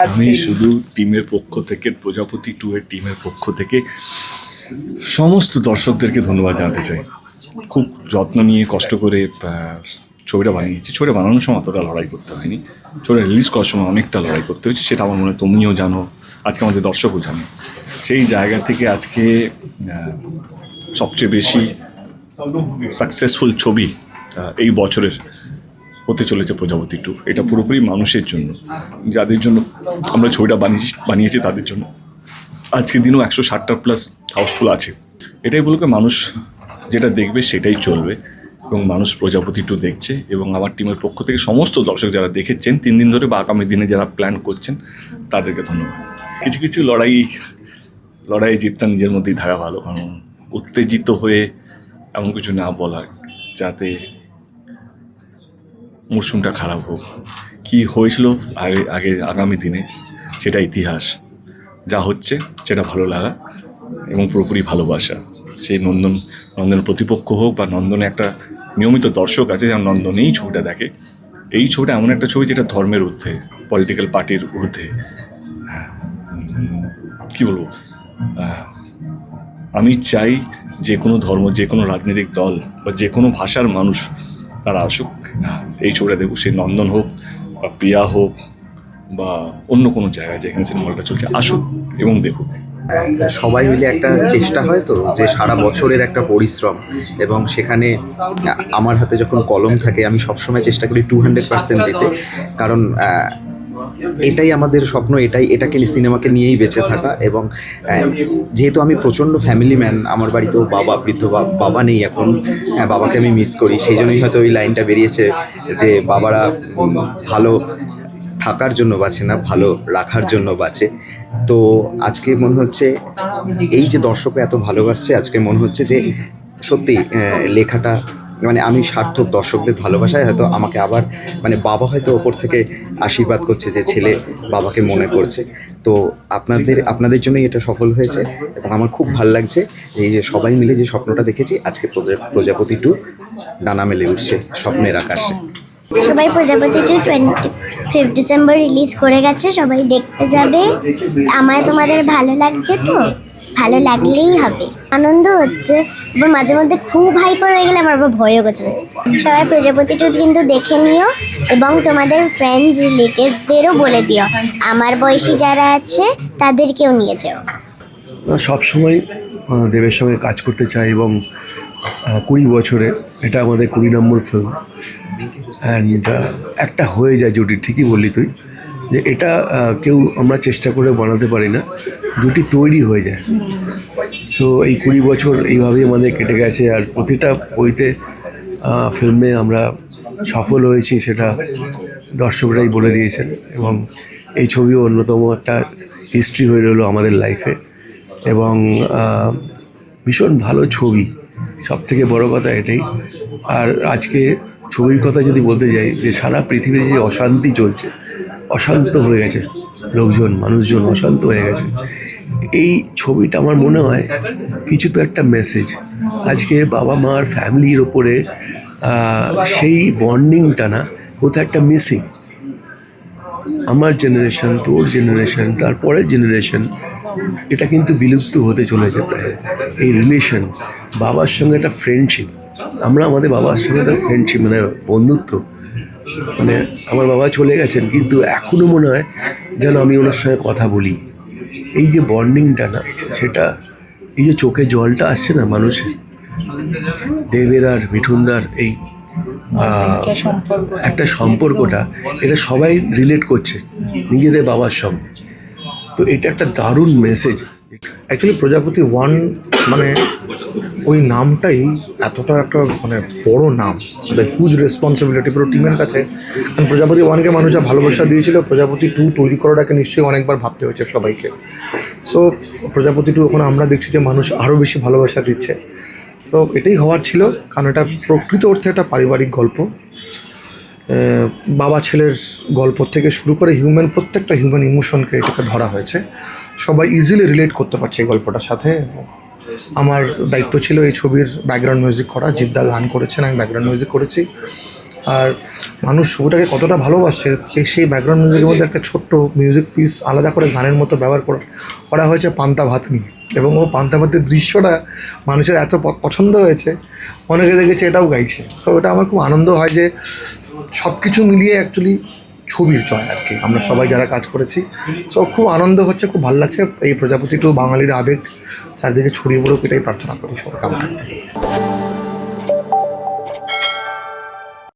আমি শুধু টিমের পক্ষ থেকে, প্রজাপতি 2 এর টিমের পক্ষ থেকে সমস্ত দর্শকদেরকে ধন্যবাদ জানাতে চাই। খুব যত্ন নিয়ে কষ্ট করে ছবিটা বানিয়েছি। ছবিটা বানানোর সময় অতটা লড়াই করতে হয়নি, ছবিটা রিলিজ করার সময় অনেকটা লড়াই করতে হয়েছে, সেটা আমার মনে হয় তুমিও জানো, আজকে আমাদের দর্শকও জানে। সেই জায়গা থেকে আজকে সবচেয়ে বেশি সাকসেসফুল ছবি এই বছরের হতে চলেছে প্রজাপতি 2। এটা পুরোপুরি মানুষের জন্য, যাদের জন্য আমরা ছবিটা বানিয়েছি তাদের জন্য। আজকের দিনও 160টা প্লাস হাউসফুল আছে। এটাই বলবে মানুষ যেটা দেখবে সেটাই চলবে, এবং মানুষ প্রজাপতি 2 দেখছে। এবং আমার টিমের পক্ষ থেকে সমস্ত দর্শক যারা দেখেছেন 3 দিন ধরে বা আগামী দিনে যারা প্ল্যান করছেন তাদেরকে ধন্যবাদ। কিছু কিছু লড়াই জিতটা নিজের মধ্যেই থাকা ভালো, কারণ উত্তেজিত হয়ে এমন কিছু না বলা যাতে মরশুমটা খারাপ হোক। কী হয়েছিল আগামী দিনে সেটা ইতিহাস, যা হচ্ছে সেটা ভালো লাগা এবং পুরোপুরি ভালোবাসা। সেই নন্দনের প্রতিপক্ষ হোক বা নন্দনে একটা নিয়মিত দর্শক আছে যারা নন্দনেই ছবিটা দেখে। এই ছবিটা এমন একটা ছবি যেটা ধর্মের ঊর্ধ্বে, পলিটিক্যাল পার্টির ঊর্ধ্বে। কী বলবো, আমি চাই যে কোনো ধর্ম, যে কোনো রাজনৈতিক দল বা যে কোনো ভাষার মানুষ তারা আসুক, এই ছবিটা দেখুক। সে নন্দন হোক বা প্রিয়া হোক বা অন্য কোনো জায়গায় যেখানে সিনেমাটা চলছে, আসুক এবং দেখুক। সবাই মিলে একটা চেষ্টা হয় তো, যে সারা বছরের একটা পরিশ্রম, এবং সেখানে আমার হাতে যখন কলম থাকে আমি সবসময় চেষ্টা করি 200% দিতে। কারণ এটাই আমাদের স্বপ্ন, এটাকে সিনেমাকে নিয়েই বেঁচে থাকা। এবং যেহেতু আমি প্রচণ্ড ফ্যামিলি ম্যান, আমার বাড়িতেও বৃদ্ধ বাবা নেই এখন, বাবাকে আমি মিস করি। সেই জন্যই হয়তো ওই লাইনটা বেরিয়েছে যে বাবারা ভালো থাকার জন্য বাঁচে না, ভালো রাখার জন্য বাঁচে। তো আজকে মনে হচ্ছে এই যে দর্শকরা এত ভালোবাসছে, আজকে মনে হচ্ছে যে সত্যি লেখাটা মানে আমি সার্থক। দর্শকদের ভালোবাসায় হয়তো আমাকে আবার মানে বাবা হয়তো ওপর থেকে আশীর্বাদ করছে যে ছেলে বাবাকে মনে করছে। তো আপনাদের জন্যই এটা সফল হয়েছে, এবং আমার খুব ভালো লাগছে এই যে সবাই মিলে যে স্বপ্নটা দেখেছি আজকে প্রজাপতি 2 ডানা মেলে উঠছে স্বপ্নের আকাশে। সবাই প্রজাপতি 2 25 ডিসেম্বর রিলিজ করে গেছে, সবাই দেখতে যাবে। আমায় তোমাদের ভালো লাগছে তো? ভালো লাগলেই হবে। আনন্দ হচ্ছে, এবার মাঝে মধ্যে খুব হাইপার হয়ে গেলে আমার আবার ভয়ও করছে। সবাই প্রজাপতি 2 কিন্তু দেখে নিও, এবং তোমাদের ফ্রেন্ডস রিলেটিভসদেরও বলে দিও। আমার বয়সী যারা আছে তাদেরকেও নিয়ে যাও। সবসময় দেবের সঙ্গে কাজ করতে চাই, এবং 20 বছরে এটা আমাদের 20 নম্বর ফিল্ম। অ্যান্ড একটা হয়ে যায় জুটি, ঠিকই বললি তুই, যে এটা কেউ আমরা চেষ্টা করে বানাতে পারি না, জুটি তৈরি হয়ে যায়। সো এই 20 বছর এইভাবেই আমাদের কেটে গেছে, আর প্রতিটা বইতে ফিল্মে আমরা সফল হয়েছি সেটা দর্শকরাই বলে দিয়েছেন, এবং এই ছবিও অন্যতম একটা হিস্ট্রি হয়ে রইল আমাদের লাইফে। এবং ভীষণ ভালো ছবি, সবথেকে বড় কথা এটাই। আর আজকে ছবির কথা যদি বলতে যাই, যে সারা পৃথিবীতে যে অশান্তি চলছে, অশান্ত হয়ে গেছে মানুষজন অশান্ত হয়ে গেছে, এই ছবিটা আমার মনে হয় কিছু তো একটা মেসেজ আজকে বাবা মার ফ্যামিলির ওপরে, সেই বন্ডিংটা না কোথাও একটা মিসিং। আমার জেনারেশন, তোর জেনারেশন, তারপরের জেনারেশন, এটা কিন্তু বিলুপ্ত হতে চলেছে প্রায়। এই রিলেশন, বাবার সঙ্গে একটা ফ্রেন্ডশিপ, আমরা আমাদের বাবার সঙ্গে তো ফ্রেন্ডশিপ মানে বন্ধুত্ব, মানে আমার বাবা চলে গেছেন কিন্তু এখনও মনে হয় যেন আমি ওনার সঙ্গে কথা বলি। এই যে বন্ডিংটা না, সেটা এই যে চোখে জলটা আসছে না মানুষের, দেবের আর মিঠুনদার এই একটা সম্পর্কটা, এটা সবাই রিলেট করছে নিজেদের বাবার সঙ্গে। তো এটা একটা দারুণ মেসেজ। অ্যাকচুয়ালি প্রজাপতি 1 মানে ওই নামটাই এতটা একটা মানে বড় নাম, হিউজ রেসপন্সিবিলিটি পুরো টিমের কাছে। কারণ প্রজাপতি 1কে মানুষ যা ভালোবাসা দিয়েছিল, প্রজাপতি 2 তৈরি করাটাকে নিশ্চয়ই অনেকবার ভাবতে হয়েছে সবাইকে। সো প্রজাপতি 2 এখন আমরা দেখছি যে মানুষ আরও বেশি ভালোবাসা দিচ্ছে। সো এটাই হওয়ার ছিল, কারণ এটা প্রকৃত অর্থে একটা পারিবারিক গল্প। বাবা ছেলের গল্প থেকে শুরু করে প্রত্যেকটা হিউম্যান ইমোশনকে এটাকে ধরা হয়েছে। সবাই ইজিলি রিলেট করতে পারছে এই গল্পটার সাথে। আমার দায়িত্ব ছিল এই ছবির ব্যাকগ্রাউন্ড মিউজিক করা। জিদ্দা গান করেছেন, আমি ব্যাকগ্রাউন্ড মিউজিক করেছি। আর মানুষ ছবিটাকে কতটা ভালোবাসে সেই ব্যাকগ্রাউন্ড মিউজিকের মধ্যে একটা ছোট্ট মিউজিক পিস আলাদা করে গানের মতো ব্যবহার করা হয়েছে পান্তা ভাত নিয়ে, এবং ও পান্তা ভাতের দৃশ্যটা মানুষের এত পছন্দ হয়েছে, অনেকে দেখেছে এটাও গাইছে। সো এটা আমার খুব আনন্দ হয় যে সব কিছু মিলিয়ে অ্যাকচুয়ালি ছবির জয় আর কি, আমরা সবাই যারা কাজ করেছি। সো খুব আনন্দ হচ্ছে, খুব ভালো লাগছে। এই প্রজাপতি টু বাঙালির আবেগ চারদিকে ছড়িয়ে পড়ুক, এটাই প্রার্থনা করি সবার কামনা।